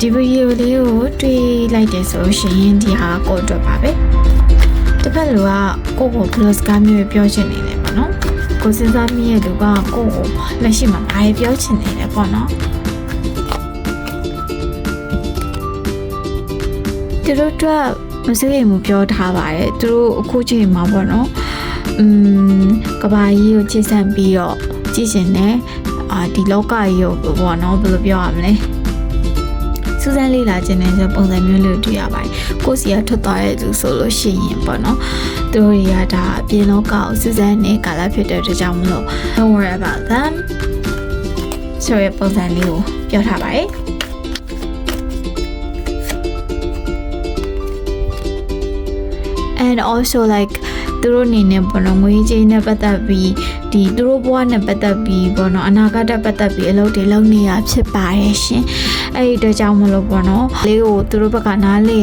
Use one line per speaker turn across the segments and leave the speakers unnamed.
ဒီဗီဒီယိုလေးကိုတွေ့လိုက်တယ်ဆိုရှင်ဒီဟာကိုအတွက်ပါပဲတစ်ဖက်လူကကိုကိုဘလော့စကားမျိုးပြောချင်နေတယ်ပေါ့နော်ကိုစဉ်းစားမိရဲ့လူကကိုကိုလက်ရှိမှာဘာပြောချင်နေလဲပေါ့နော်သူတို့တော့မစိုးရိမ်မှုပြောထားပါတယ်သူတို့အခုချိန်မှာပေါ့နော်ကဘာကြီးကိုချိတ်ဆက်ပြီးတော့ကြည့်ရှင်တယ်ဒီလောကကြီးကိုပေါ့နော်ဘယ်လိုပြောရမလဲစူးစမ်းလေ့လာခြင်းနဲ့ဆိုပုံစံမျိုးလေးတွေ့ရပါတယ်ကိုစီကထွက်သွားတဲ့သူဆိုလို့ရှိရင်ပေါ့နော်သူတို့တွေကဒါအပြင်လောကကိုစူးစမ်းနေကာလဖြစ်တဲ့အတွက်ကြောင့်မလို့ don't worry about them ဆိုရပုံစံလေးကိုပြောထားပါတယ် and also like သူတို့အနေနဲ့ပေါ့နော်ငွေကြေးနဲ့ပတ်သက်ပြီးဒီသူတို့ဘဝနဲ့ပတ်သက်ပြီးပေါ့နော်အနာဂတ်နဲ့ပတ်သက်ပြီးအလုပ်တွေလုပ်နေရဖြစ်ပါတယ်ရှင်အဲ့ဒီအတွက်ကြောင့်မလို့ပေါ့နော်လေးကိုသူတို့ဘက်ကနားလေ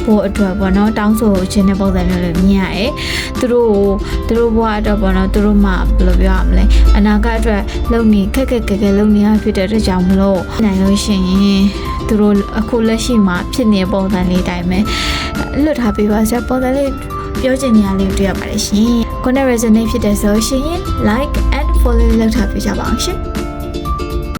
ဖို့အတွက်ပေါ့နော်တောင်းဆိုခြင်းတဲ့ပုံစံမျိုးလေးမြင်ရတယ်သူတို့ဘဝအတွက်ပေါ့နော်သူတို့မှဘယ်လိုပြောရမလဲအနာဂတ်အတွက်လုပ်နေခက်လုပ်နေရဖြစ်တဲ့အတွက်ကြောင့်မလို့နိုင်လို့ရှိရင်သူတို့အခုလက်ရှိမှာဖြစ်နေတဲ့ပုံစံလေးတိုင်းပဲလွတ်ထားပေးပါစပုံစံလေးပြောချင်နေရလေးတွေ့ရပါတယ်ရှင်ကိုနဲ့ resonate ဖြစ်တဲ့ဆိုရှင် like and follow လုပ်ထားပေးကြပါအောင်ရှင်